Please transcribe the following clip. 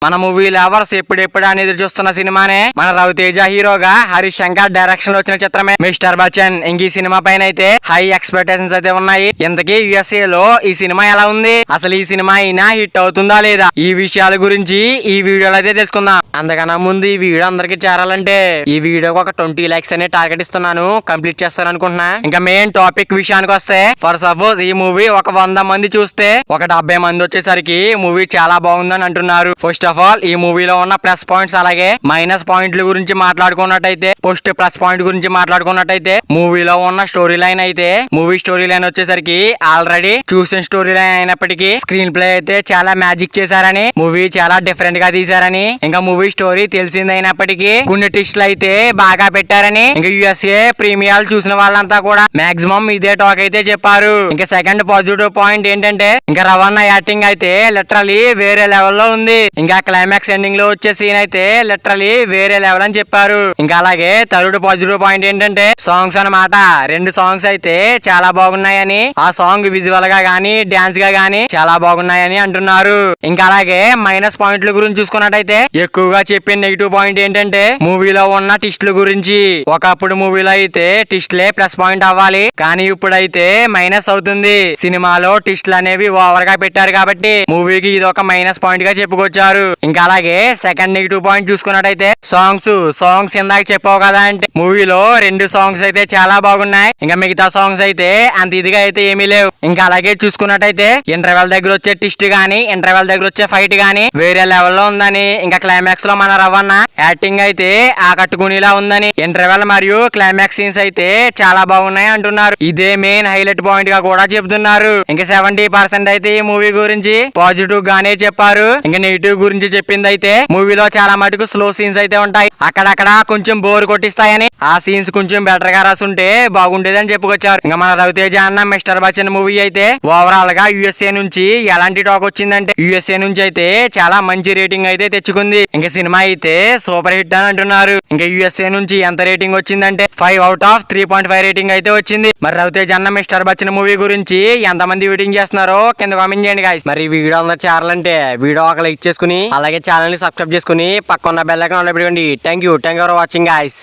మన movie lovers ఎప్పుడెప్పుడు అనేది చూస్తున్న సినిమానే మన రవితేజ హీరోగా హరీష్ శంకర్ డైరెక్షన్ లో వచ్చిన చిత్రమే మిస్టర్ బచ్చన్. ఇంక ఈ సినిమా పైన అయితే హై ఎక్స్పెక్టేషన్స్ అయితే ఉన్నాయి. ఇంతకీ యుఎస్ఏ లో ఈ సినిమా ఎలా ఉంది, అసలు ఈ సినిమా అయినా హిట్ అవుతుందా లేదా, ఈ విషయాల గురించి ఈ వీడియోలో అయితే తెలుసుకుందాం. అందుకన్నా ముందు ఈ వీడియో అందరికి చేరాలంటే ఈ వీడియోకి ఒక 20 లైక్స్ అనే టార్గెట్ ఇస్తున్నాను, కంప్లీట్ చేస్తాను అనుకుంటున్నా. ఇంకా మెయిన్ టాపిక్ విషయానికి వస్తే, ఫర్ సపోజ్ ఈ మూవీ ఒక 100 మంది చూస్తే ఒక 70 మంది వచ్చేసరికి మూవీ చాలా బాగుందని అంటున్నారు. ఫస్ట్ ఆఫ్ ఆల్ ఈ మూవీలో ఉన్న ప్లస్ పాయింట్స్ అలాగే మైనస్ పాయింట్ల గురించి మాట్లాడుకున్నట్టయితే, ఫస్ట్ ప్లస్ పాయింట్ గురించి మాట్లాడుకున్నట్టయితే మూవీలో ఉన్న స్టోరీ లైన్ అయితే, మూవీ స్టోరీ లైన్ వచ్చేసరికి ఆల్రెడీ చూసిన స్టోరీ లైన్ అయినప్పటికీ స్క్రీన్ ప్లే అయితే చాలా మ్యాజిక్ చేశారని, మూవీ చాలా డిఫరెంట్ గా తీశారని, ఇంకా మూవీ స్టోరీ తెలిసిందైనప్పటికీ కొన్ని ట్విస్ట్లు అయితే బాగా పెట్టారని, ఇంకా యుఎస్ఏ ప్రీమియర్ చూసిన వాళ్ళంతా కూడా మాక్సిమం ఇదే టాక్ అయితే చెప్పారు. ఇంకా సెకండ్ పాజిటివ్ పాయింట్ ఏంటంటే, ఇంకా రవాణా యాక్టింగ్ అయితే లిటరలీ వేరే లెవెల్లో ఉంది. ఇంకా క్లైమాక్స్ ఎండింగ్ లో వచ్చే సీన్ అయితే లిటరలీ వేరే లెవెల్ అని చెప్పారు. ఇంకా అలాగే థర్డ్ పాజిటివ్ పాయింట్ ఏంటంటే సాంగ్స్ అన్నమాట. 2 సాంగ్స్ అయితే చాలా బాగున్నాయని, ఆ సాంగ్ విజువల్ గా గానీ డాన్స్ గా గానీ చాలా బాగున్నాయని అంటున్నారు. ఇంకా అలాగే మైనస్ పాయింట్ల గురించి చూసుకున్నట్టయితే ఎక్కువగా చెప్పిన నెగిటివ్ పాయింట్ ఏంటంటే మూవీలో ఉన్న టిస్టుల గురించి. ఒకప్పుడు మూవీలో అయితే టిస్టులే ప్లస్ పాయింట్ అవ్వాలి, కానీ ఇప్పుడైతే మైనస్ అవుతుంది. సినిమాలో టిస్టులు అనేవి ఓవర్ గా పెట్టారు కాబట్టి మూవీకి ఇది ఒక మైనస్ పాయింట్ గా చెప్పుకొచ్చారు. ఇంకా అలాగే సెకండ్ నెగిటివ్ పాయింట్ చూసుకున్నట్టయితే సాంగ్స్ ఇందాక చెప్పావు కదా అంటే, మూవీలో 2 సాంగ్స్ అయితే చాలా బాగున్నాయి, ఇంకా మిగతా సాంగ్స్ అయితే అంత ఇదిగా అయితే ఏమీ లేవు. ఇంకా అలాగే చూసుకున్నట్టయితే ఇంటర్వెల్ దగ్గర వచ్చే టిస్ట్ గానీ, ఇంటర్వెల్ దగ్గర వచ్చే ఫైట్ గానీ వేరే లెవెల్లో ఉందని, ఇంకా క్లైమాక్స్ లో మన రవణ యాక్టింగ్ అయితే ఆకట్టుకునేలా ఉందని, ఇంటర్వెల్ మరియు క్లైమాక్స్ సీన్స్ అయితే చాలా బాగున్నాయి అంటున్నారు. ఇదే మెయిన్ హైలైట్ పాయింట్ గా కూడా చెప్తున్నారు. ఇంకా 70% అయితే ఈ మూవీ గురించి పాజిటివ్ గానే చెప్పారు. ఇంకా నెగిటివ్ గురించి చెప్పింది అయితే మూవీలో చాలా మటుకు స్లో సీన్స్ అయితే ఉంటాయి, అక్కడక్కడ కొంచెం బోర్ కొట్టిస్తాయని, ఆ సీన్స్ కొంచెం బెటర్ గా రాసుంటే బాగుండేదని చెప్పుకొచ్చారు. ఇంకా మన రవితేజ అన్న మిస్టర్ బచ్చన్ మూవీ అయితే ఓవరాల్ గా యుఎస్ఏ నుంచి ఎలాంటి టాక్ వచ్చిందంటే, యుఎస్ఏ నుంచి అయితే చాలా మంచి రేటింగ్ అయితే తెచ్చుకుంది. ఇంకా సినిమా అయితే సూపర్ హిట్ అని అంటున్నారు. ఇంకా యుఎస్ఏ నుంచి ఎంత రేటింగ్ వచ్చిందంటే 5/3.5 రేటింగ్ అయితే వచ్చింది. మరి రవితేజ అన్న మిస్టర్ బచ్చన్ మూవీ గురించి ఎంతమంది వెయిటింగ్ చేస్తున్నారో కింద కామెంట్ చేయండి గాయ్స్. మరి వీడియో అందరూ చేరాలంటే వీడియో ఒక లైక్ చేసుకుని అలాగే ఛానల్ ని సబ్స్క్రైబ్ చేసుకుని పక్కన బెల్ ఐకాన్ ఆన్ లో పెట్టుకోండి. Thank you for watching guys.